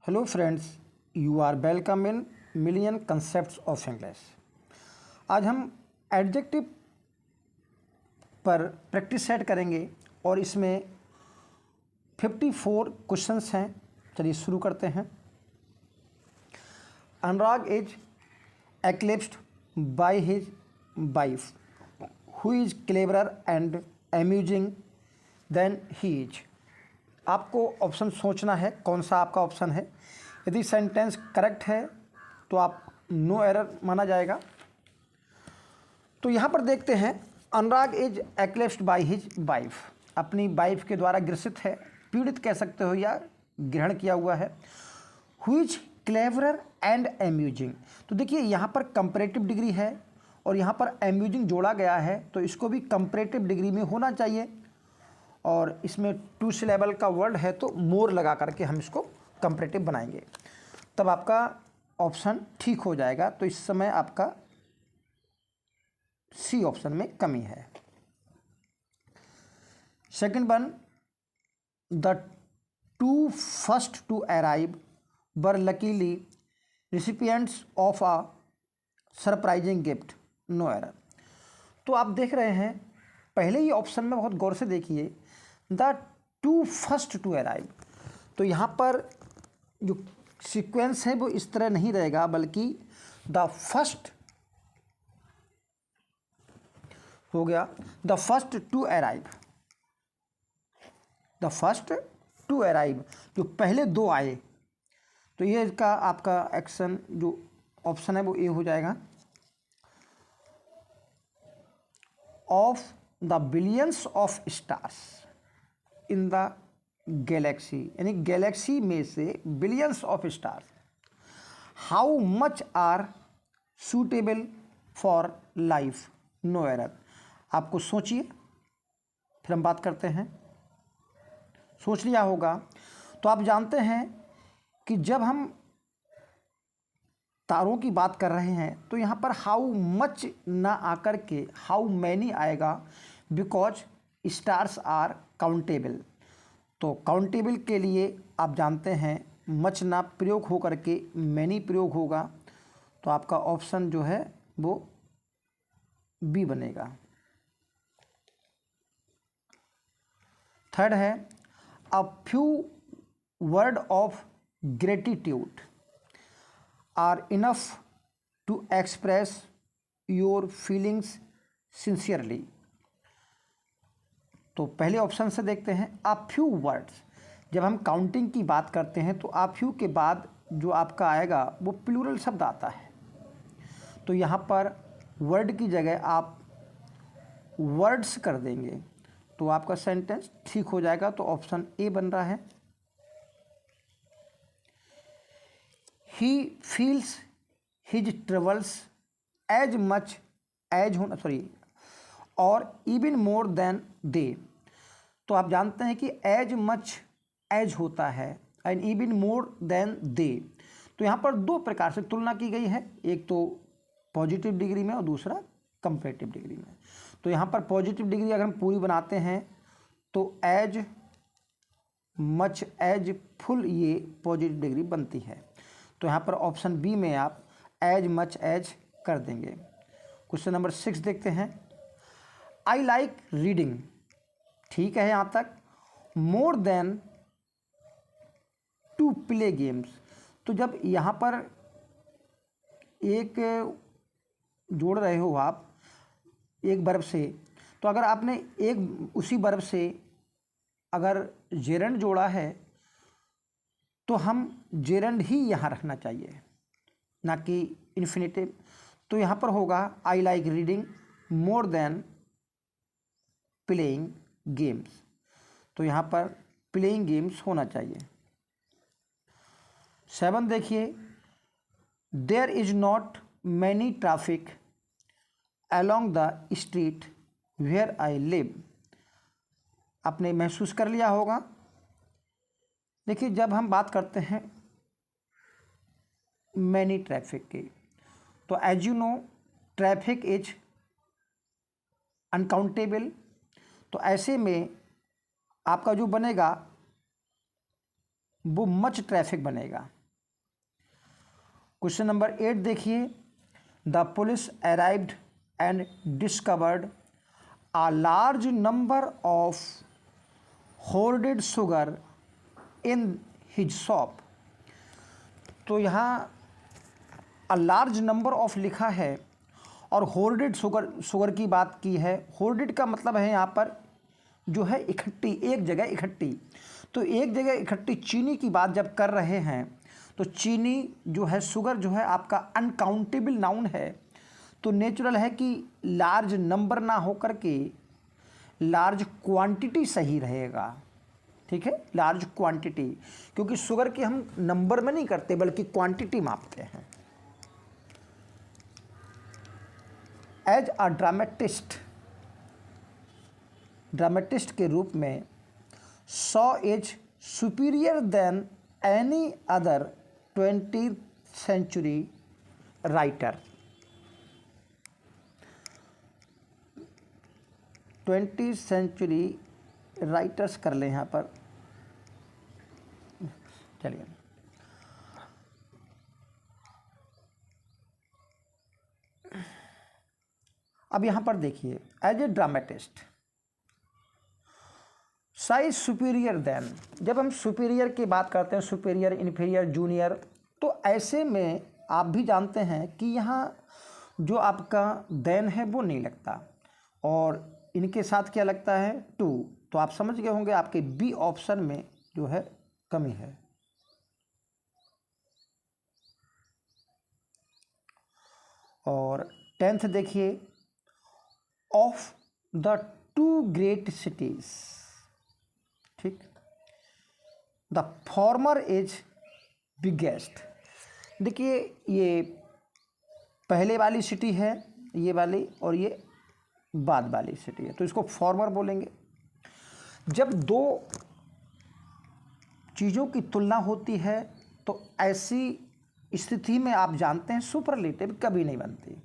Hello friends, you are welcome in million concepts of English. आज हम adjective पर practice set करेंगे और इसमें 54 क्वेश्चंस हैं। चलिए शुरू करते हैं। Anurag is eclipsed by his wife who is cleverer and amusing than he is. आपको ऑप्शन सोचना है कौन सा आपका ऑप्शन है। यदि सेंटेंस करेक्ट है तो आप नो एरर माना जाएगा। तो यहाँ पर देखते हैं, Anurag is eclipsed by his wife, अपनी वाइफ के द्वारा ग्रसित है, पीड़ित कह सकते हो या ग्रहण किया हुआ है। Who is cleverer and amusing, तो देखिए यहाँ पर कंपैरेटिव डिग्री है और यहाँ पर अम्यूजिंग जोड़ा गया है, तो इसको भी कंपैरेटिव डिग्री में होना चाहिए। और इसमें टू सिलेबल का वर्ड है तो मोर लगा करके हम इसको कंपैरेटिव बनाएंगे, तब आपका ऑप्शन ठीक हो जाएगा। तो इस समय आपका सी ऑप्शन में कमी है। Second one, the two first to arrive were luckily recipients of a surprising gift, no error. तो आप देख रहे हैं पहले ही ऑप्शन में बहुत गौर से देखिए, the two first to arrive, तो यहाँ पर जो सीक्वेंस है वो इस तरह नहीं रहेगा, बल्कि द फर्स्ट हो गया, the first to arrive, the first to arrive, जो पहले दो आए। तो ये इसका आपका एक्शन जो ऑप्शन है वो ए हो जाएगा। Of the billions of stars in the galaxy, यानी गैलेक्सी में से billions of stars, how much are suitable for life, no error. आपको सोचिए, फिर हम बात करते हैं। सोच लिया होगा तो आप जानते हैं कि जब हम तारों की बात कर रहे हैं तो यहाँ पर हाउ मच ना आकर के हाउ मैनी आएगा, बिकॉज स्टार्स आर काउंटेबल। तो काउंटेबल के लिए आप जानते हैं मच ना प्रयोग हो करके मैनी प्रयोग होगा, तो आपका ऑप्शन जो है वो बी बनेगा। थर्ड है, a few word of gratitude are enough to express your feelings sincerely. तो पहले ऑप्शन से देखते हैं, आ फ्यू वर्ड्स। जब हम काउंटिंग की बात करते हैं तो आ फ्यू के बाद जो आपका आएगा वो प्लूरल शब्द आता है, तो यहाँ पर वर्ड की जगह आप वर्ड्स कर देंगे तो आपका सेंटेंस ठीक हो जाएगा। तो ऑप्शन ए बन रहा है। He feels his troubles as much as होना और इवन मोर देन दे। तो आप जानते हैं कि एज मच एज होता है and even more than they. तो यहाँ पर दो प्रकार से तुलना की गई है, एक तो पॉजिटिव डिग्री में और दूसरा कंपैरेटिव डिग्री में। तो यहाँ पर पॉजिटिव डिग्री अगर हम पूरी बनाते हैं तो एज मच एज फुल, ये पॉजिटिव डिग्री बनती है। तो यहाँ पर ऑप्शन बी में आप एज मच एज कर देंगे। क्वेश्चन नंबर 6 देखते हैं। आई लाइक रीडिंग, ठीक है यहाँ तक। More than to play games, तो जब यहाँ पर एक जोड़ रहे हो आप एक वर्ब से, तो अगर आपने एक उसी वर्ब से अगर जेरंड जोड़ा है तो हम जेरंड ही यहाँ रखना चाहिए, ना कि इन्फिनिटिव। तो यहाँ पर होगा I like reading more than playing games, तो यहाँ पर प्लेइंग गेम्स होना चाहिए। 7 देखिए, there is not many traffic along the street where I live. आपने महसूस कर लिया होगा। देखिए जब हम बात करते हैं मैनी ट्रैफिक की, तो as you know traffic is uncountable, तो ऐसे में आपका जो बनेगा वो मच ट्रैफिक बनेगा। क्वेश्चन नंबर 8 देखिए, the police arrived and discovered a large number of hoarded sugar in his shop। तो यहाँ a large number of लिखा है और hoarded शुगर की बात की है। hoarded का मतलब है यहाँ पर जो है इकट्ठी, एक जगह इकट्ठी। तो एक जगह इकट्ठी चीनी की बात जब कर रहे हैं तो चीनी जो है, शुगर जो है आपका अनकाउंटेबल नाउन है, तो नेचुरल है कि लार्ज नंबर ना होकर के लार्ज क्वांटिटी सही रहेगा। ठीक है, लार्ज क्वांटिटी, क्योंकि शुगर की हम नंबर में नहीं करते बल्कि क्वांटिटी मापते हैं। एज अ ड्रामेटिस्ट के रूप में Shaw is superior than any other 20th century writer. 20th century writers कर लें यहाँ पर, चलिए। अब यहाँ पर देखिए, as a dramatist size superior than, जब हम सुपीरियर की बात करते हैं, सुपीरियर, इन्फीरियर, जूनियर, तो ऐसे में आप भी जानते हैं कि यहाँ जो आपका देन है वो नहीं लगता और इनके साथ क्या लगता है, टू। तो आप समझ गए होंगे आपके बी ऑप्शन में जो है कमी है। और 10th देखिए, of the two great cities. ठीक, द फॉर्मर इज बिगेस्ट। देखिए ये पहले वाली सिटी है ये वाली, और ये बाद वाली सिटी है, तो इसको फॉर्मर बोलेंगे। जब दो चीज़ों की तुलना होती है तो ऐसी स्थिति में आप जानते हैं सुपरलेटिव कभी नहीं बनती,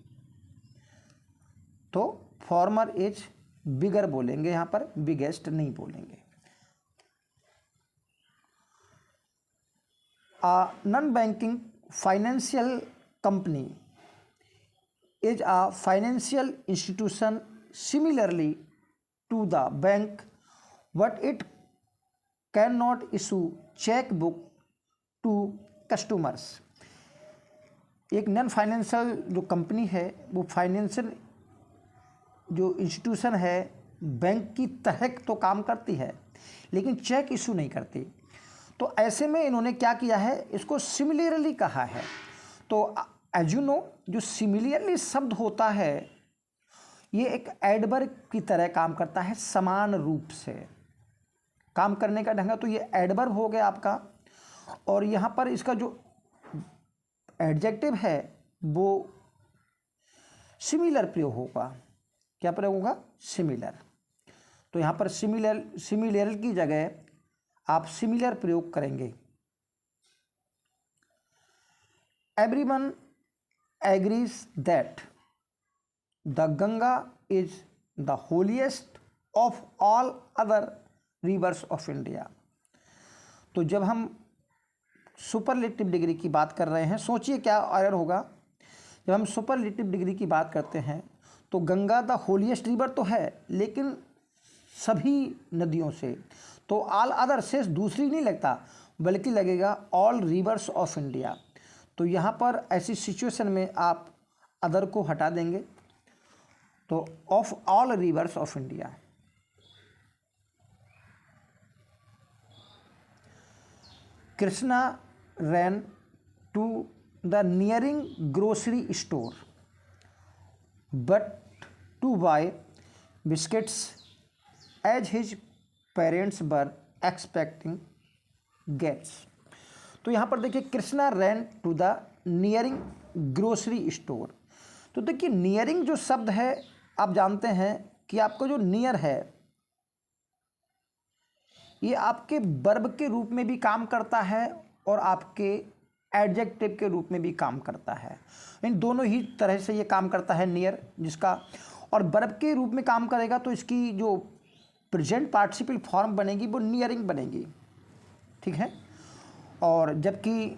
तो फॉर्मर इज बिगर बोलेंगे, यहाँ पर बिगेस्ट नहीं बोलेंगे। Non banking financial company is a financial institution similarly to the bank, but it cannot issue checkbook to customers। एक नॉन फाइनेंशियल जो कंपनी है वो फाइनेंशियल जो इंस्टीट्यूशन है बैंक की तरह तो काम करती है लेकिन चेक इशू नहीं करती। तो ऐसे में इन्होंने क्या किया है, इसको सिमिलरली कहा है। तो एज यू नो, जो सिमिलरली शब्द होता है ये एक एडवर्ब की तरह काम करता है, समान रूप से काम करने का ढंग है, तो ये एडवर्ब हो गया आपका। और यहाँ पर इसका जो एडजेक्टिव है वो सिमिलर प्रयोग होगा। क्या प्रयोग होगा, सिमिलर। तो यहाँ पर सिमिलर की जगह आप सिमिलर प्रयोग करेंगे। Everyone agrees that the Ganga is the holiest of all other rivers of India। तो जब हम सुपरलेटिव डिग्री की बात कर रहे हैं, सोचिए क्या एरर होगा। जब हम सुपरलेटिव डिग्री की बात करते हैं तो गंगा द होलिएस्ट रिवर तो है लेकिन सभी नदियों से, तो ऑल अदर से दूसरी नहीं लगता बल्कि लगेगा ऑल रिवर्स ऑफ इंडिया। तो यहाँ पर ऐसी सिचुएशन में आप अदर को हटा देंगे, तो of all rivers of India. Krishna ran to the nearing grocery store but to buy biscuits as his parents were expecting gates. तो यहाँ पर देखिए, Krishna ran to the nearing grocery store. तो देखिए नियरिंग जो शब्द है आप जानते हैं कि आपका जो नियर है ये आपके वर्ब के रूप में भी काम करता है और आपके एडजेक्टिव के रूप में भी काम करता है। इन दोनों ही तरह से ये काम करता है नियर, जिसका और वर्ब के रूप में काम करेगा तो इसकी जो प्रेजेंट पार्टिसिपल फॉर्म बनेगी वो नियरिंग बनेगी। ठीक है, और जबकि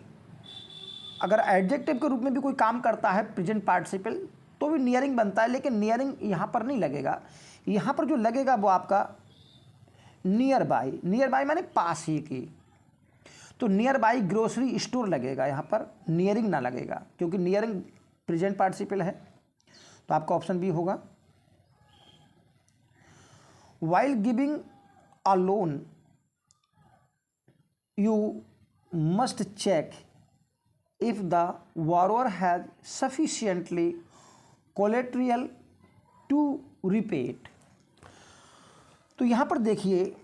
अगर एडजेक्टिव के रूप में भी कोई काम करता है प्रेजेंट पार्टिसिपल तो भी नियरिंग बनता है, लेकिन नियरिंग यहाँ पर नहीं लगेगा। यहाँ पर जो लगेगा वो आपका नियर बाई। नियर बाई माने पास ही की, तो नियर बाई ग्रोसरी स्टोर लगेगा, यहाँ पर नियरिंग ना लगेगा, क्योंकि नियरिंग प्रेजेंट पार्टिसिपल है। तो आपका ऑप्शन बी होगा। While giving a loan you must check if the borrower has sufficiently collateral to repay it। तो यहाँ पर देखिए,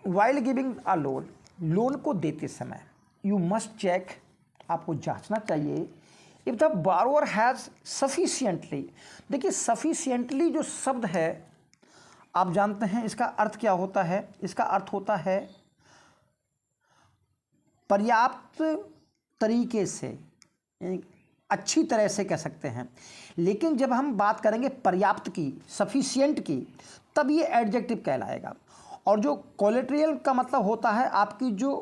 while giving a loan, loan को देते समय you must check, आपको जांचना चाहिए, if the borrower has sufficiently। देखिए sufficiently जो शब्द है आप जानते हैं इसका अर्थ क्या होता है। इसका अर्थ होता है पर्याप्त तरीके से, अच्छी तरह से कह सकते हैं। लेकिन जब हम बात करेंगे पर्याप्त की, सफिशिएंट की, तब ये एडजेक्टिव कहलाएगा। और जो कोलेट्रियल का मतलब होता है आपकी जो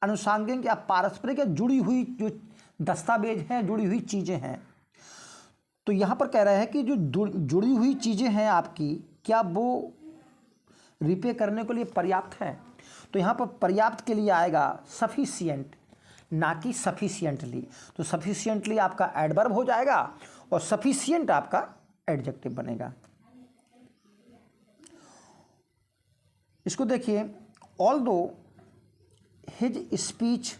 अनुषांगिक या पारस्परिक या जुड़ी हुई जो दस्तावेज हैं, जुड़ी हुई चीज़ें हैं। तो यहाँ पर कह रहा है कि जो जुड़ी हुई चीज़ें हैं आपकी, क्या वो रिपे करने के लिए पर्याप्त है। तो यहाँ पर पर्याप्त के लिए आएगा सफिशिएंट, ना कि सफिशिएंटली। तो सफिशिएंटली आपका एडवर्ब हो जाएगा और सफिशिएंट आपका एडजेक्टिव बनेगा। इसको देखिए, although his speech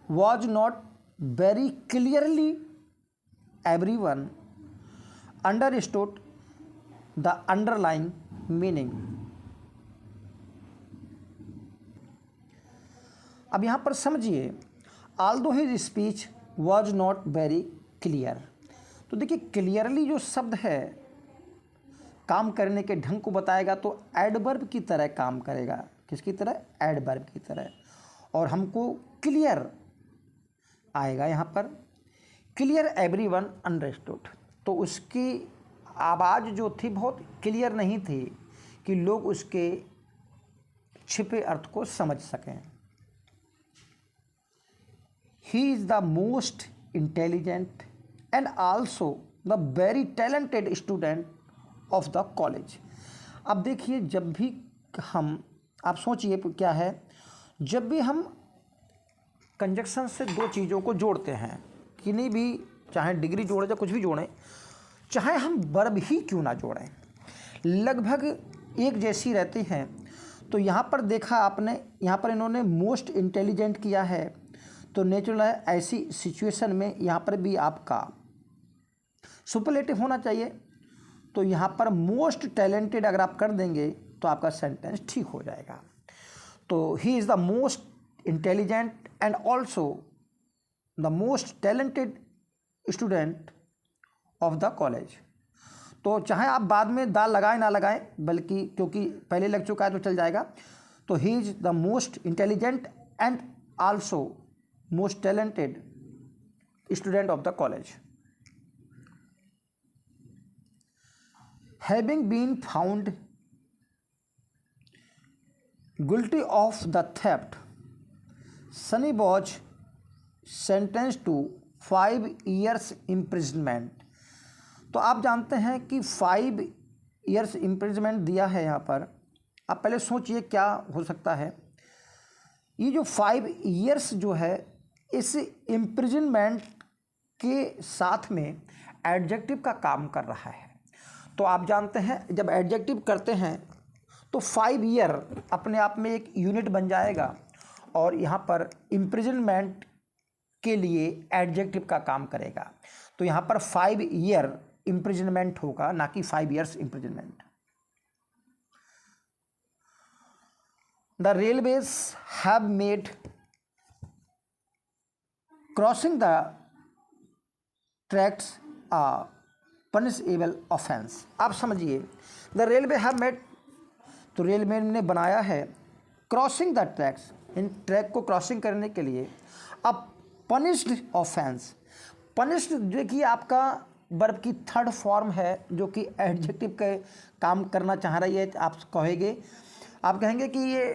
was not very clearly everyone understood the underlying meaning. अब यहाँ पर समझिए, although his speech was not very clear. तो देखिए क्लियरली जो शब्द है काम करने के ढंग को बताएगा, तो एडवर्ब की तरह काम करेगा। किसकी तरह? एडवर्ब की तरह। और हमको क्लियर आएगा यहाँ पर, क्लियर एवरीवन अंडरस्टूड। तो उसकी आवाज़ जो थी बहुत क्लियर नहीं थी कि लोग उसके छिपे अर्थ को समझ सकें। He is the most intelligent and also the very talented student of the college। अब देखिए, जब भी आप सोचिए क्या है, जब भी हम कंजक्शन से दो चीज़ों को जोड़ते हैं, किन्हीं भी, चाहे डिग्री जोड़ें या कुछ भी जोड़ें, चाहे हम वर्ब ही क्यों ना जोड़ें, लगभग एक जैसी रहती हैं। तो यहाँ पर देखा आपने, यहाँ पर इन्होंने मोस्ट इंटेलिजेंट किया है, तो नेचुरल है ऐसी सिचुएशन में यहाँ पर भी आपका सुपरलेटिव होना चाहिए। तो यहाँ पर मोस्ट टैलेंटेड अगर आप कर देंगे तो आपका सेंटेंस ठीक हो जाएगा। तो he is the most intelligent and also the most talented student of the college. तो चाहे आप बाद में दाल लगाएं ना लगाएं, बल्कि क्योंकि पहले लग चुका है तो चल जाएगा। तो he is the most intelligent and also most talented student of the college। Having been found guilty of the theft, Sunny was sentenced to 5 years imprisonment। तो आप जानते हैं कि 5 years imprisonment दिया है यहाँ पर। आप पहले सोचिए क्या हो सकता है। ये जो 5 years जो है, इस इम्प्रिजनमेंट के साथ में एडजेक्टिव का काम कर रहा है। तो आप जानते हैं जब एडजेक्टिव करते हैं तो 5 ईयर अपने आप में एक यूनिट बन जाएगा, और यहाँ पर इम्प्रिजनमेंट के लिए एडजेक्टिव का काम करेगा। तो यहाँ पर 5 ईयर इम्प्रिजनमेंट होगा, ना कि 5 years imprisonment. The railways have made crossing the tracks a punishable offence. आप समझिए, द रेलवे हैव मेड, तो रेलवे ने बनाया है क्रॉसिंग द ट्रैक्स, इन ट्रैक को क्रॉसिंग करने के लिए, अब पनिश्ड ऑफेंस। पनिश्ड देखिए आपका वर्ब की थर्ड फॉर्म है जो कि एडजेक्टिव के काम करना चाह रही है। आप कहेंगे कि ये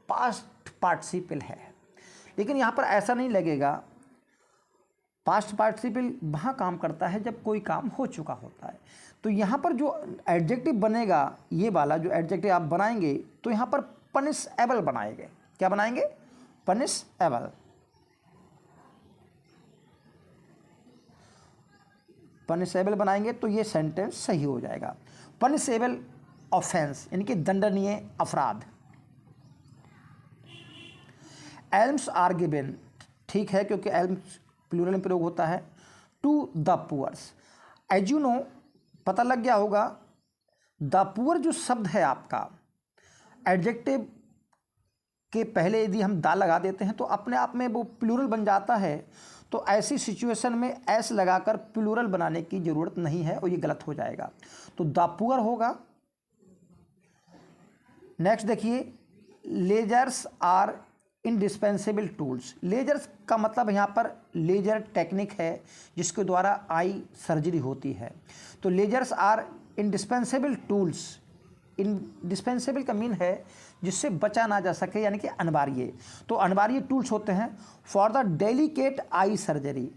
पास्ट पार्टिसिपल है, लेकिन यहाँ पर ऐसा नहीं लगेगा। पास्ट पार्टिसिपल वहाँ काम करता है जब कोई काम हो चुका होता है। तो यहाँ पर जो एडजेक्टिव बनेगा, ये वाला जो एडजेक्टिव आप बनाएंगे, तो यहाँ पर पनिशेबल बनाएंगे। क्या बनाएंगे? पनिशेबल। पनिशेबल बनाएंगे तो ये सेंटेंस सही हो जाएगा। पनिशेबल ऑफेंस यानी कि दंडनीय अपराध। एल्म्स आर गिवन, ठीक है, क्योंकि एल्म्स प्लूरल में प्रयोग होता है। To the poors, as you know, पता लग गया होगा, द पुअर जो शब्द है आपका, एडजेक्टिव के पहले यदि हम दा लगा देते हैं तो अपने आप में वो प्लूरल बन जाता है। तो ऐसी सिचुएशन में एस लगाकर प्लूरल बनाने की ज़रूरत नहीं है और ये गलत हो जाएगा। तो द पुअर होगा। नेक्स्ट देखिए, lasers are indispensable tools. Lasers का मतलब यहाँ पर लेजर टेक्निक है जिसके द्वारा आई सर्जरी होती है। तो lasers are indispensable tools. Indispensable का मीन है जिससे बचा ना जा सके, यानी कि अनिवार्य। तो अनिवार्य टूल्स होते हैं for the delicate eye surgery.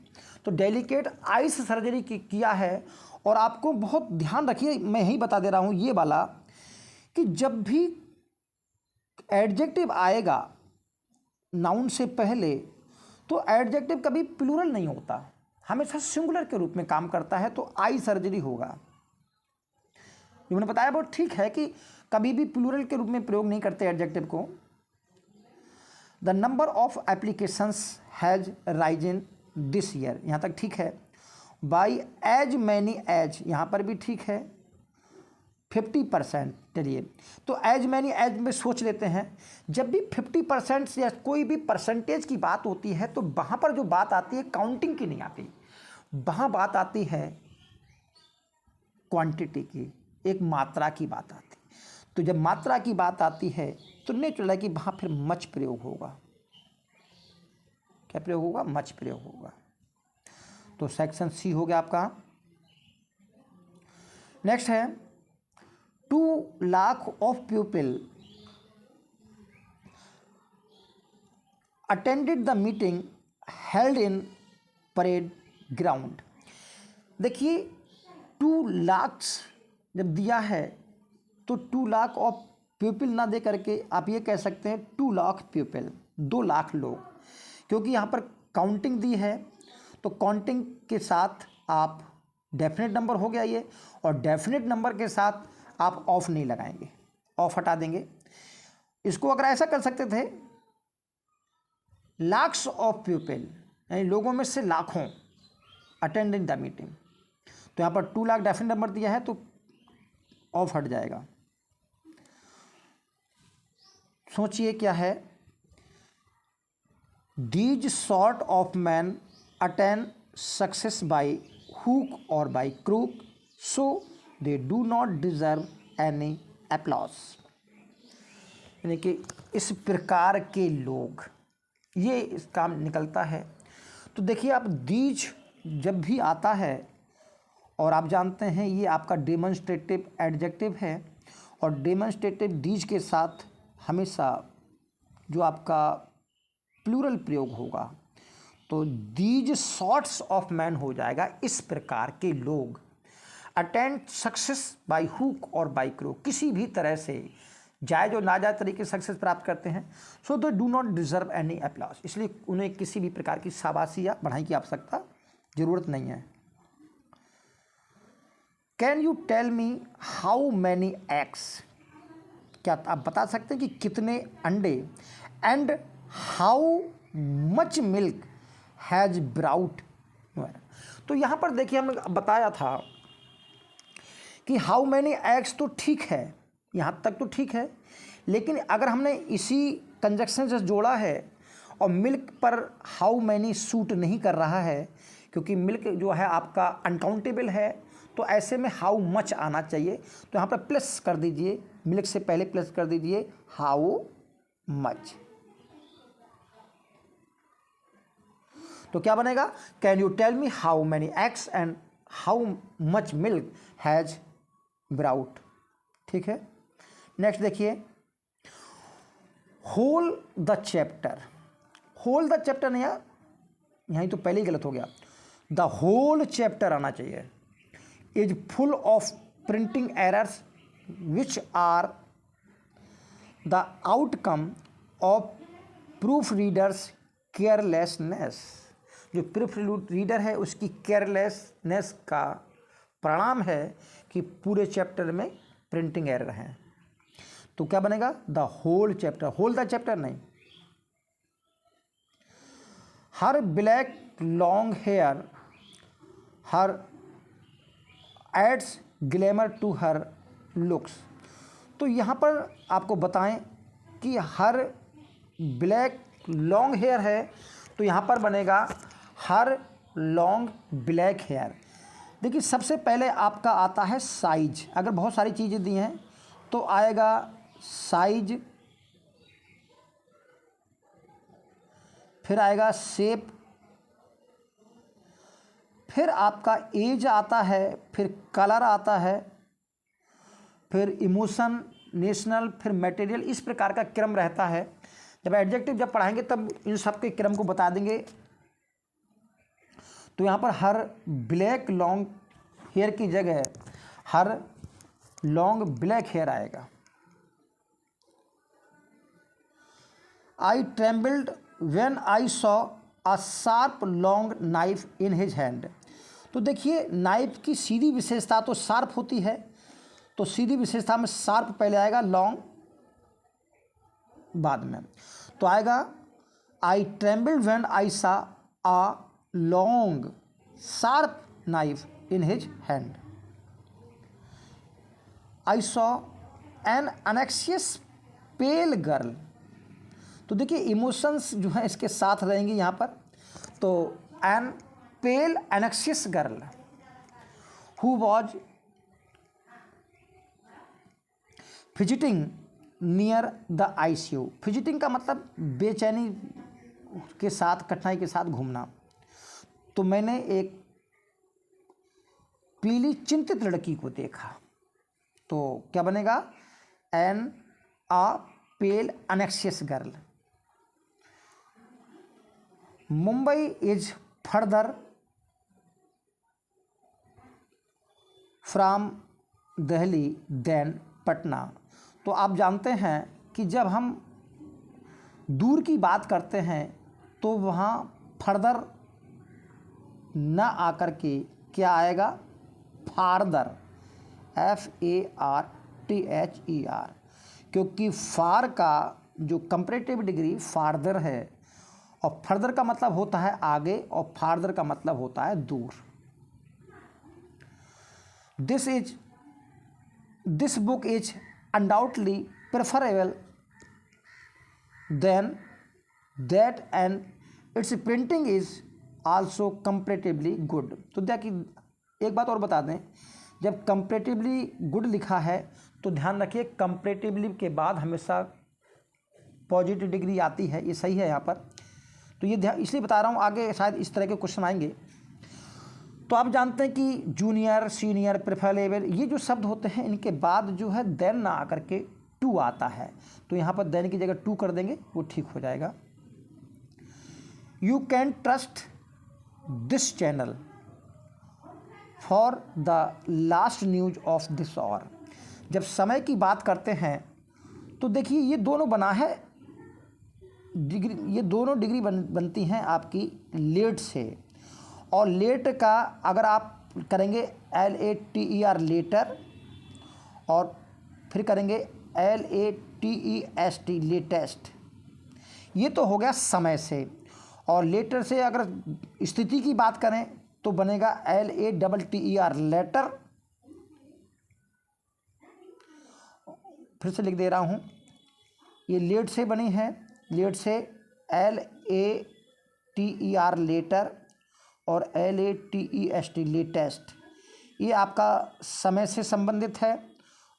तो डेलिकेट आई सर्जरी किया है। और आपको बहुत ध्यान रखिए, मैं यही बता दे रहा हूँ ये वाला, कि जब भी एडजेक्टिव आएगा नाउन से पहले तो एडजेक्टिव कभी प्लूरल नहीं होता, हमेशा सिंगुलर के रूप में काम करता है। तो आई सर्जरी होगा। जो मैंने बताया बहुत ठीक है कि कभी भी प्लूरल के रूप में प्रयोग नहीं करते एडजेक्टिव को। The number of applications has risen this year, यहाँ तक ठीक है। बाई एज मैनी एज, यहाँ पर भी ठीक है। 50%, चलिए, तो एज मैनी एज में सोच लेते हैं। जब भी 50% या कोई भी परसेंटेज की बात होती है तो वहाँ पर जो बात आती है काउंटिंग की नहीं आती, वहाँ बात आती है क्वांटिटी की, एक मात्रा की बात आती। तो जब मात्रा की बात आती है तो नेचुरल है कि वहाँ फिर मच प्रयोग होगा। क्या प्रयोग होगा? मच प्रयोग होगा। तो सेक्शन सी हो गया आपका। नेक्स्ट है 2 lakh of people attended the meeting held in parade ground. देखिए 2 लाख जब दिया है तो 2 लाख ऑफ पीपल ना दे करके आप ये कह सकते हैं 2 लाख पीपल, 2 लाख लोग, क्योंकि यहाँ पर काउंटिंग दी है। तो काउंटिंग के साथ आप डेफिनेट नंबर हो गया ये, और डेफिनेट नंबर के साथ आप ऑफ नहीं लगाएंगे, ऑफ हटा देंगे। इसको अगर ऐसा कर सकते थे, लाख्स ऑफ पीपल, यानी लोगों में से लाखों, अटेंडिंग द मीटिंग। तो यहाँ पर 2 लाख डेफिनेट नंबर दिया है तो ऑफ हट जाएगा। सोचिए क्या है, these sort of man attain success by hook और by crook, so they do not deserve any applause. यानी कि इस प्रकार के लोग, ये इस काम निकलता है। तो देखिए आप दीज जब भी आता है, और आप जानते हैं ये आपका डेमोन्स्ट्रेटिव एडजेक्टिव है, और डेमोन्स्ट्रेटिव दीज के साथ हमेशा जो आपका प्लूरल प्रयोग होगा, तो दीज सॉर्ट्स ऑफ मैन हो जाएगा, इस प्रकार के लोग। अटेंड सक्सेस बाय हुक और बाय क्रूक, किसी भी तरह से जायज़ और नाजायज़ तरीके से सक्सेस प्राप्त करते हैं। So they do not deserve any applause, इसलिए उन्हें किसी भी प्रकार की शाबाशी या बढ़ाई की आवश्यकता ज़रूरत नहीं है। Can you tell me how many eggs, क्या आप बता सकते हैं कि कितने अंडे, and how much milk has brought. तो यहाँ पर देखिए हमने बताया था कि हाउ मैनी एग्स तो ठीक है, यहाँ तक तो ठीक है, लेकिन अगर हमने इसी कंजक्शन से जोड़ा है और मिल्क पर हाउ मैनी सूट नहीं कर रहा है, क्योंकि मिल्क जो है आपका अनकाउंटेबल है, तो ऐसे में हाउ मच आना चाहिए। तो यहाँ पर प्लस कर दीजिए, मिल्क से पहले प्लस कर दीजिए हाउ मच। तो क्या बनेगा? Can you tell me how many eggs and how much milk has brought. ठीक है। नेक्स्ट देखिए, whole the chapter. Whole the chapter नहीं, यहाँ तो पहले ही गलत हो गया। द होल चैप्टर आना चाहिए। Is full of printing errors which are the outcome of proof readers carelessness. जो प्रूफ रीडर है उसकी केयरलेसनेस का परिणाम है कि पूरे चैप्टर में प्रिंटिंग एरर है। तो क्या बनेगा? The whole chapter, whole the chapter नहीं। Her black long hair her adds glamour to her looks. तो यहाँ पर आपको बताएं कि हर ब्लैक लॉन्ग हेयर है, तो यहाँ पर बनेगा हर लॉन्ग ब्लैक हेयर। देखिए सबसे पहले आपका आता है साइज। अगर बहुत सारी चीज़ें दी हैं तो आएगा साइज, फिर आएगा शेप, फिर आपका एज आता है, फिर कलर आता है, फिर इमोशन, नेशनल, फिर मटेरियल। इस प्रकार का क्रम रहता है। जब एडजेक्टिव जब पढ़ाएंगे तब इन सब के क्रम को बता देंगे। तो यहाँ पर हर ब्लैक लॉन्ग हेयर की जगह हर लॉन्ग ब्लैक हेयर आएगा। I trembled when I saw a sharp long knife in his hand. तो देखिए नाइफ की सीधी विशेषता तो शार्प होती है, तो सीधी विशेषता में शार्प पहले आएगा, लॉन्ग बाद में। तो आएगा I trembled when I saw a long sharp knife in his hand. I saw an anxious pale girl. तो देखिए इमोशंस जो है इसके साथ रहेंगे यहाँ पर। तो an pale anxious girl who was fidgeting near the ICU। Fidgeting का मतलब बेचैनी के साथ, कठिनाई के साथ घूमना। तो मैंने एक पीली चिंतित लड़की को देखा। तो क्या बनेगा? An a pale anxious girl. Mumbai is further from Delhi than Patna. तो आप जानते हैं कि जब हम दूर की बात करते हैं तो वहाँ फर्दर न आकर के क्या आएगा? फारदर, FARTHER। क्योंकि फार का जो कंपैरेटिव डिग्री फारदर है, और फर्दर का मतलब होता है आगे, और फारदर का मतलब होता है दूर। This book is undoubtedly preferable than that and its printing is also comparatively good. तो देखिए एक बात और बता दें, जब कंपैरेटिवली गुड लिखा है तो ध्यान रखिए कंपैरेटिवली के बाद हमेशा पॉजिटिव डिग्री आती है, ये सही है यहाँ पर। तो ये ध्यान इसलिए बता रहा हूँ, आगे शायद इस तरह के क्वेश्चन आएंगे। तो आप जानते हैं कि जूनियर, सीनियर, प्रेफरेबल, ये जो शब्द होते हैं इनके बाद जो है देन ना आकर के टू आता है। तो यहाँ पर देन की जगह टू कर देंगे, वो ठीक हो जाएगा। You can trust this channel for the last news of this hour. जब समय की बात करते हैं तो देखिए ये दोनों बना है डिग्री, ये दोनों डिग्री बनती हैं आपकी लेट से। और लेट का अगर आप करेंगे LATER लेटर, और फिर करेंगे LATEST लेटेस्ट, ये तो हो गया समय से। और लेटर से अगर स्थिति की बात करें तो बनेगा LATTER लेटर। फिर से लिख दे रहा हूँ, ये लेट से बनी है, लेट से LATER लेटर और LATEST लेटेस्ट, ये आपका समय से संबंधित है।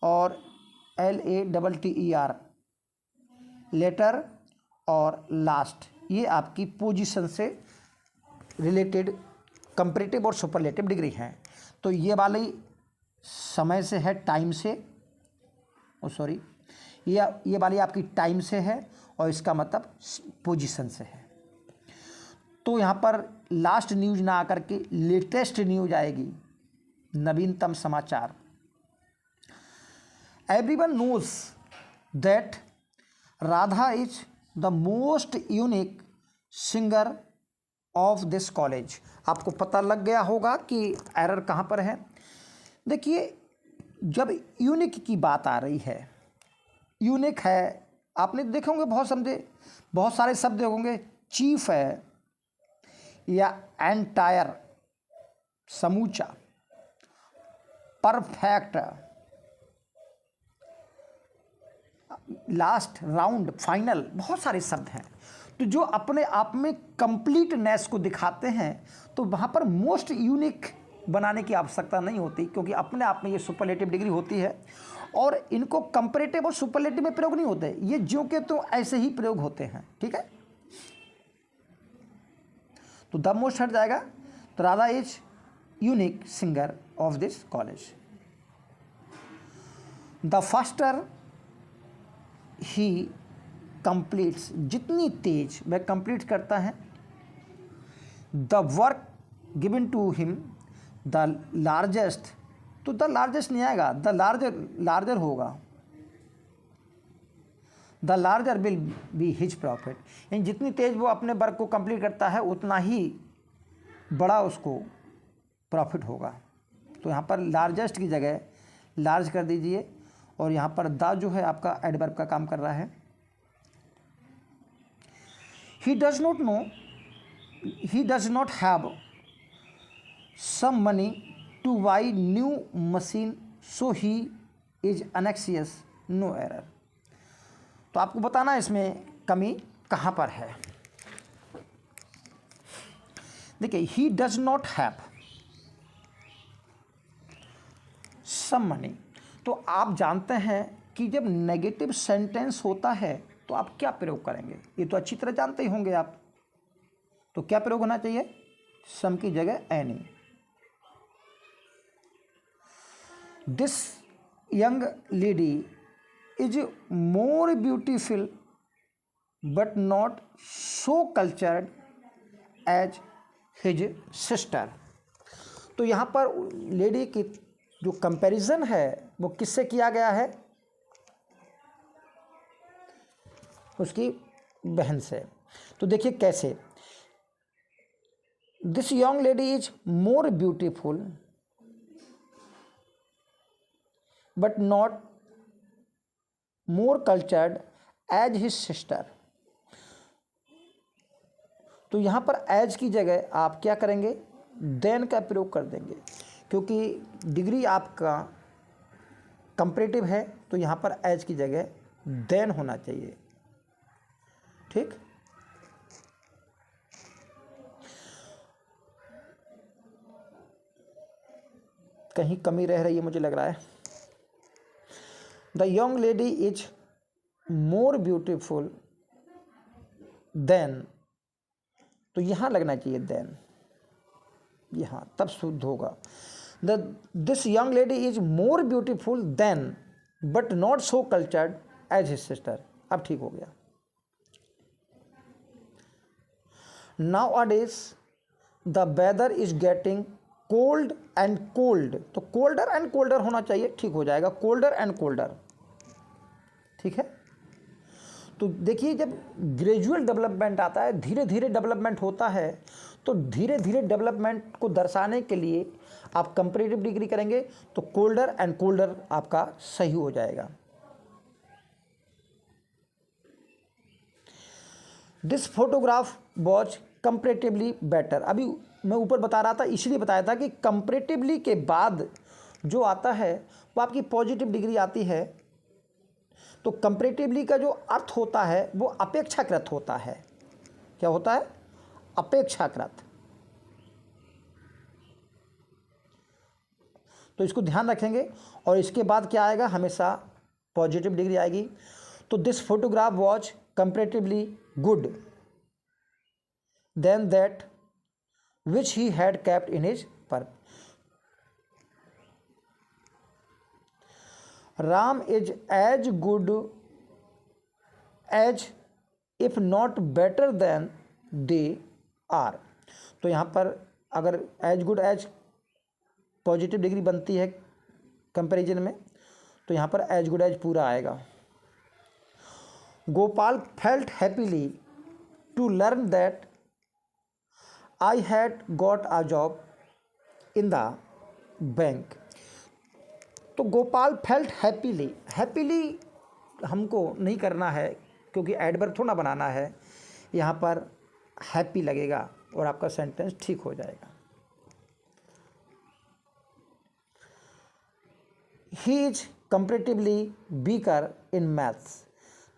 और LATTER लेटर और लास्ट, ये आपकी पोजीशन से रिलेटेड कंपैरेटिव और सुपरलेटिव डिग्री है। तो ये वाली समय से है, टाइम से, सॉरी ये वाली आपकी टाइम से है, और इसका मतलब पोजीशन से है। तो यहाँ पर लास्ट न्यूज ना आकर के लेटेस्ट न्यूज आएगी, नवीनतम समाचार। Everyone knows that Radha is the most unique singer of this college. आपको पता लग गया होगा कि एरर कहाँ पर है। देखिए, जब यूनिक की बात आ रही है, यूनिक है, आपने देखे होंगे बहुत सारे शब्द होंगे, चीफ है या एंटायर समूचा, परफेक्ट, लास्ट, राउंड, फाइनल, बहुत सारे शब्द हैं। तो जो अपने आप में कंप्लीटनेस को दिखाते हैं, तो वहाँ पर मोस्ट यूनिक बनाने की आवश्यकता नहीं होती, क्योंकि अपने आप में ये सुपरलेटिव डिग्री होती है और इनको कंपैरेटिव और सुपरलेटिव में प्रयोग नहीं होते, ये ज्यों के तो ऐसे ही प्रयोग होते हैं। ठीक है, तो द मोस्ट हट जाएगा, तो Radha is unique singer of this college. The faster he completes, जितनी तेज वह कंप्लीट करता है, the work given to him the largest, तो द लार्जेस्ट नहीं आएगा, द लार्जर होगा, the larger will be his profit, यानी जितनी तेज वो अपने वर्क को कंप्लीट करता है उतना ही बड़ा उसको प्रॉफिट होगा। तो यहाँ पर लार्जेस्ट की जगह लार्ज कर दीजिए, और यहाँ पर द जो है आपका एडवर्ब का काम कर रहा है। He does not have some money to buy new machine, so he is anxious, no error. तो आपको बताना इसमें कमी कहाँ पर है। देखिए, he does not have some money, तो आप जानते हैं कि जब नेगेटिव सेंटेंस होता है तो आप क्या प्रयोग करेंगे, ये तो अच्छी तरह जानते ही होंगे आप। तो क्या प्रयोग होना चाहिए, सम की जगह any. This young lady is more beautiful but not so cultured as his sister. तो यहाँ पर लेडी की जो कंपैरिजन है वो किससे किया गया है, उसकी बहन से। तो देखिए कैसे, this young lady is more beautiful but not more cultured as his sister. तो यहाँ पर एज की जगह आप क्या करेंगे, देन का प्रयोग कर देंगे, क्योंकि डिग्री आपका कंपैरेटिव है, तो यहाँ पर एज की जगह देन होना चाहिए। ठीक, कहीं कमी रह रही है मुझे लग रहा है। The young lady is more beautiful than, तो यहाँ लगना चाहिए देन, यहाँ तब शुद्ध होगा। This young lady is more beautiful than but not so cultured as his sister, अब ठीक हो गया। Nowadays the weather is getting cold and cold, तो कोल्डर एंड कोल्डर होना चाहिए, ठीक हो जाएगा, कोल्डर एंड कोल्डर। ठीक है, तो देखिए जब ग्रेजुअल डेवलपमेंट आता है, धीरे धीरे डेवलपमेंट होता है, तो धीरे धीरे डेवलपमेंट को दर्शाने के लिए आप कंपैरेटिव डिग्री करेंगे, तो कोल्डर एंड कोल्डर आपका सही हो जाएगा। This photograph was comparatively better, अभी मैं ऊपर बता रहा था, इसलिए बताया था कि कंपैरेटिवली के बाद जो आता है वो आपकी पॉजिटिव डिग्री आती है। तो कंपैरेटिवली का जो अर्थ होता है वो अपेक्षाकृत होता है। क्या होता है, अपेक्षाकृत। तो इसको ध्यान रखेंगे, और इसके बाद क्या आएगा, हमेशा पॉजिटिव डिग्री आएगी। तो this photograph was comparatively good than that which he had kept in his purse. Ram is as good as if not better than they are. तो यहाँ पर अगर as good as positive degree बनती है comparison में, तो यहाँ पर एज गुड एज पूरा आएगा। Gopal felt happily to learn that I had got a job in the bank. तो गोपाल फेल्ट हैप्पीली, हैप्पीली हमको नहीं करना है क्योंकि एडवर्ब थोड़ा बनाना है, यहाँ पर हैप्पी लगेगा और आपका सेंटेंस ठीक हो जाएगा। He is comparatively weaker in maths.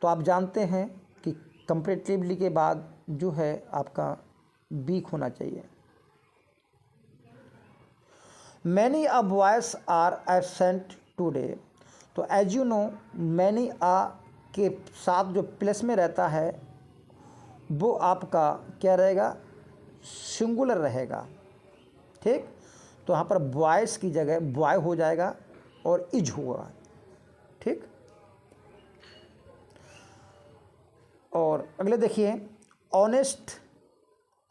तो आप जानते हैं कि कंपैरेटिवली के बाद जो है आपका वीक होना चाहिए। Many a boys are absent today. तो as you know many a के साथ जो प्लस में रहता है वो आपका क्या रहेगा, सिंगुलर रहेगा। ठीक, तो यहाँ पर बॉयज़ की जगह बॉय हो जाएगा और इज होगा। ठीक, और अगले देखिए, ऑनेस्ट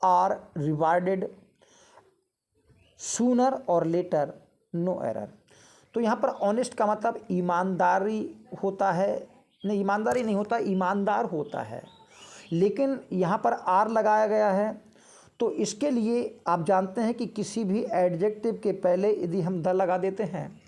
आर रिवार्डेड सूनर और लेटर, नो एरर। तो यहाँ पर ऑनेस्ट का मतलब ईमानदारी होता है, नहीं ईमानदारी नहीं होता, ईमानदार होता है, लेकिन यहाँ पर आर लगाया गया है। तो इसके लिए आप जानते हैं कि किसी भी एडजेक्टिव के पहले यदि हम द लगा देते हैं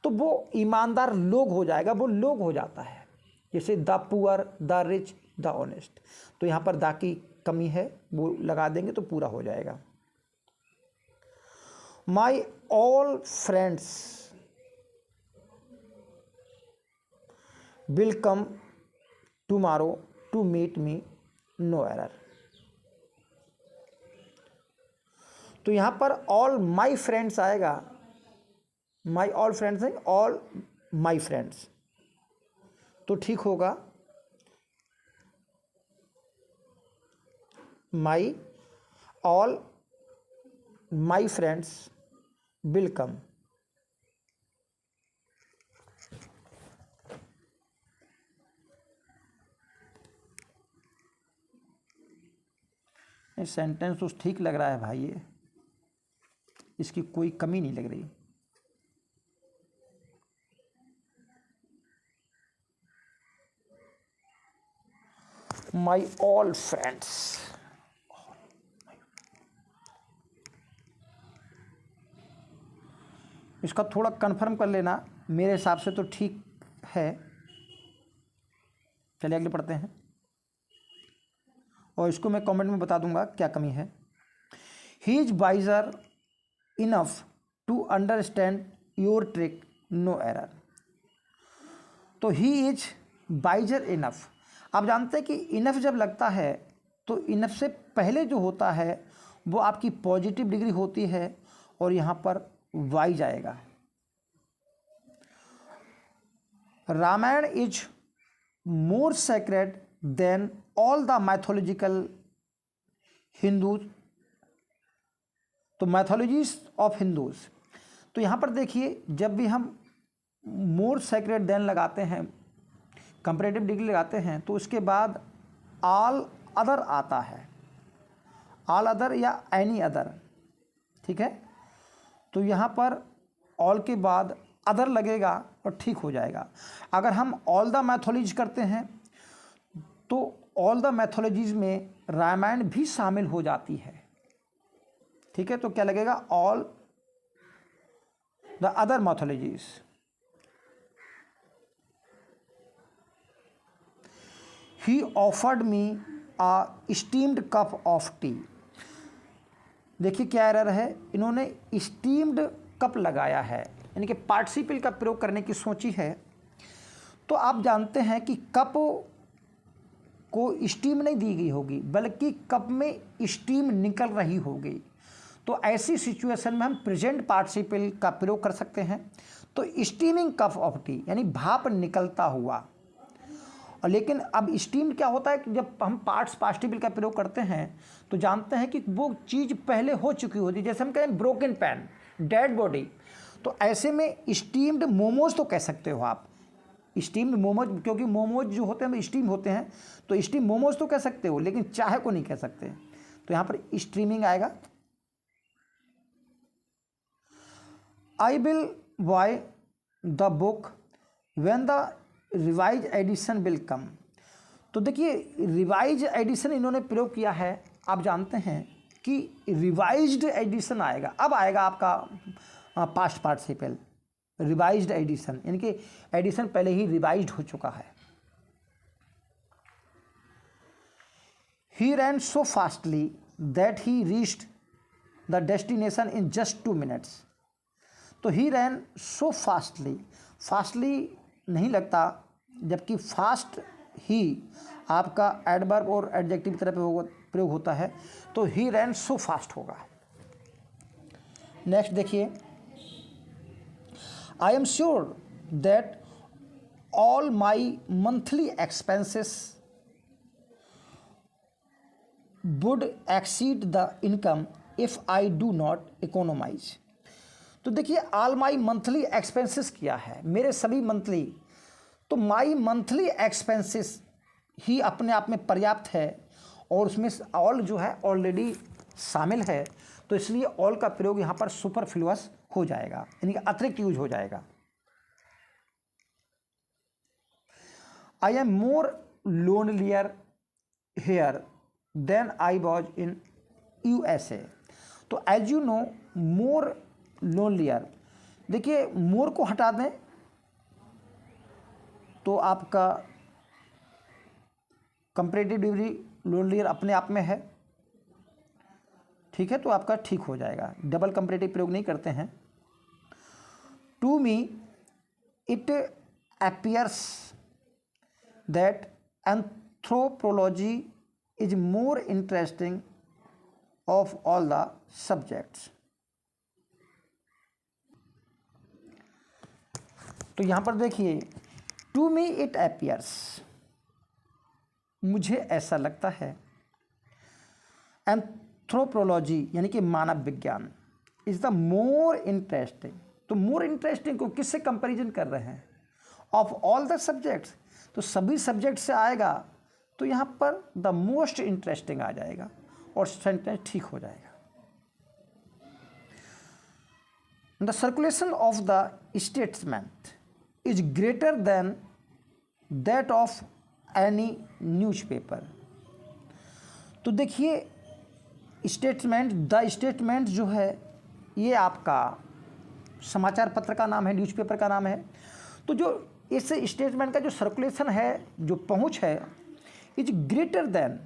तो वो ईमानदार लोग हो जाएगा, वो लोग हो जाता है। जैसे the poor, the rich, the honest. तो यहाँ पर द की कमी है, वो लगा देंगे तो पूरा हो जाएगा। My all friends will come tomorrow to meet me, no error. तो यहाँ पर ऑल माई फ्रेंड्स आएगा, माई ऑल फ्रेंड्स है ऑल माई फ्रेंड्स, तो ठीक होगा। My all my friends will come. Sentence तो ठीक लग रहा है भाई, ये इसकी कोई कमी नहीं लग रही। माई ऑल फ्रेंड्स, इसका थोड़ा कंफर्म कर लेना, मेरे हिसाब से तो ठीक है। चलिए अगले पढ़ते हैं, और इसको मैं कमेंट में बता दूंगा क्या कमी है। He is wiser enough to understand your trick, no error. तो ही इज वाइजर इनफ, आप जानते हैं कि इनफ जब लगता है तो इनफ से पहले जो होता है वो आपकी पॉजिटिव डिग्री होती है और यहाँ पर वाइज आएगा। Ramayana is more sacred than all the mythological Hindus. तो मैथोलॉजीज ऑफ हिंदूज, तो यहाँ पर देखिए जब भी हम मोर सेक्रेड देन लगाते हैं, कंपैरेटिव डिग्री लगाते हैं, तो उसके बाद ऑल अदर आता है, ऑल अदर या एनी अदर। ठीक है, तो यहाँ पर ऑल के बाद अदर लगेगा और ठीक हो जाएगा। अगर हम ऑल द मैथोलॉजीज करते हैं तो ऑल द मैथोलॉजीज में रामायण भी शामिल हो जाती है। ठीक है, तो क्या लगेगा, all the other mythologies. He offered me a steamed cup of tea. देखिए क्या एरर है, इन्होंने स्टीम्ड कप लगाया है, यानी कि पार्टिसिपल का प्रयोग करने की सोची है। तो आप जानते हैं कि कप को स्टीम नहीं दी गई होगी, बल्कि कप में स्टीम निकल रही होगी। तो ऐसी सिचुएशन में हम प्रेजेंट पार्टिसिपल का प्रयोग कर सकते हैं। तो स्टीमिंग कप ऑफ टी यानी भाप निकलता हुआ। और लेकिन अब स्टीम क्या होता है कि जब हम पार्ट्स पार्टिसिपल का प्रयोग करते हैं तो जानते हैं कि वो चीज़ पहले हो चुकी होती है। जैसे हम कहें ब्रोकन पैन, डेड बॉडी, तो ऐसे में स्टीम्ड मोमोज तो कह सकते हो आप, स्टीम्ड मोमोज, क्योंकि मोमोज जो होते हैं स्टीम होते हैं, तो स्टीम मोमोज तो कह सकते हो, लेकिन चाय को नहीं कह सकते। तो यहाँ पर स्ट्रीमिंग आएगा। I will buy the book when the revise edition will come. तो देखिए रिवाइज एडिशन इन्होंने प्रयोग किया है। आप जानते हैं कि रिवाइज्ड एडिशन आएगा, अब आएगा आपका पास्ट पार्टिसिपल रिवाइज्ड एडिशन, यानी कि एडिशन पहले ही रिवाइज्ड हो चुका है। He ran so fastly that he reached the destination in just 2 minutes। तो ही रैन सो फास्टली, फास्टली नहीं लगता, जबकि फास्ट ही आपका एडवर्ब और एडजेक्टिव की तरह प्रयोग होता है, तो ही रैन सो फास्ट होगा। नेक्स्ट देखिए, I am sure that all my monthly expenses would exceed the income if I do not economise. तो देखिए ऑल माई मंथली एक्सपेंसेस किया है, मेरे सभी मंथली, तो माई मंथली एक्सपेंसेस ही अपने आप में पर्याप्त है और उसमें ऑल जो है ऑलरेडी शामिल है, तो इसलिए ऑल का प्रयोग यहाँ पर सुपरफ्लुअस हो जाएगा, यानी कि अतिरिक्त यूज हो जाएगा। I am more lonelier here than I was in USA। तो as you know more lonelier, देखिए मोर को हटा दें तो आपका कंपैरेटिव डिग्री लोनलियर अपने आप में है, ठीक है, तो आपका ठीक हो जाएगा, डबल कंपैरेटिव प्रयोग नहीं करते हैं। To me it appears that anthropology is more interesting of all the subjects. तो यहाँ पर देखिए टू मी इट अपीयर्स, मुझे ऐसा लगता है, एंथ्रोपोलॉजी यानी कि मानव विज्ञान इज द मोर इंटरेस्टिंग, तो मोर इंटरेस्टिंग को किससे कंपैरिजन कर रहे हैं, ऑफ ऑल द सब्जेक्ट्स, तो सभी सब्जेक्ट से आएगा, तो यहाँ पर द मोस्ट इंटरेस्टिंग आ जाएगा और सेंटेंस ठीक हो जाएगा। The circulation of the Statesman is greater than that of any newspaper। तो देखिए स्टेटमेंट, द स्टेटमेंट जो है ये आपका समाचार पत्र का नाम है, न्यूज़पेपर का नाम है। तो जो इस स्टेटमेंट का जो सर्कुलेशन है, जो पहुंच है, is greater than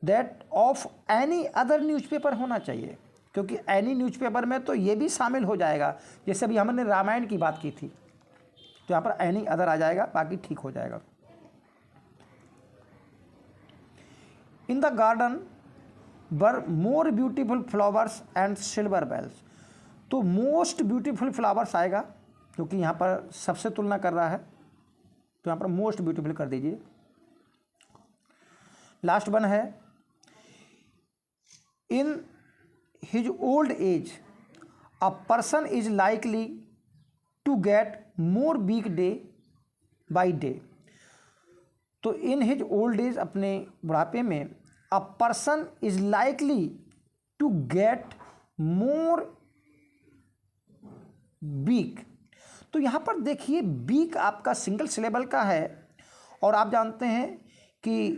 that of any other newspaper होना चाहिए, क्योंकि एनी न्यूज़पेपर में तो ये भी शामिल हो जाएगा, जैसे अभी हमने रामायण की बात की थी, तो यहाँ पर एनी अदर आ जाएगा, बाकी ठीक हो जाएगा। In the garden were more beautiful flowers and silver bells, तो मोस्ट ब्यूटीफुल फ्लावर्स आएगा, क्योंकि यहाँ पर सबसे तुलना कर रहा है, तो यहाँ पर मोस्ट ब्यूटीफुल कर दीजिए। लास्ट वन है, इन his old age a person is likely to get more weak day by day। तो इन हिज ओल्ड एज, अपने बुढ़ापे में, a person is likely to get more weak. तो यहाँ पर देखिए वीक आपका सिंगल सिलेबल का है, और आप जानते हैं कि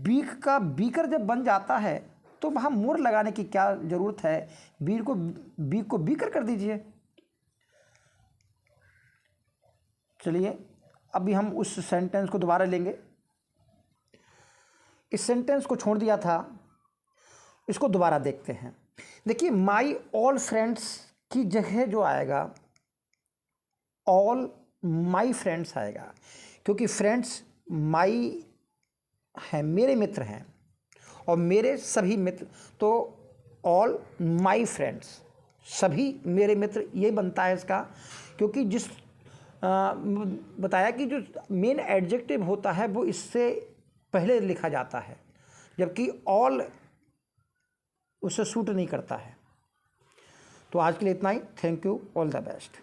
वीक का बीकर जब बन जाता है तो वहाँ मोर लगाने की क्या ज़रूरत है, वीक को बीकर कर दीजिए। चलिए अभी हम उस सेंटेंस को दोबारा लेंगे। इस सेंटेंस को छोड़ दिया था, इसको दोबारा देखते हैं। देखिए माई ऑल फ्रेंड्स की जगह जो आएगा ऑल माई फ्रेंड्स आएगा, क्योंकि फ्रेंड्स माई है, मेरे मित्र हैं, और मेरे सभी मित्र, तो ऑल माई फ्रेंड्स, सभी मेरे मित्र, ये बनता है इसका, क्योंकि जिस बताया कि जो मेन एडजेक्टिव होता है वो इससे पहले लिखा जाता है, जबकि ऑल उससे सूट नहीं करता है। तो आज के लिए इतना ही। Thank you, all the best.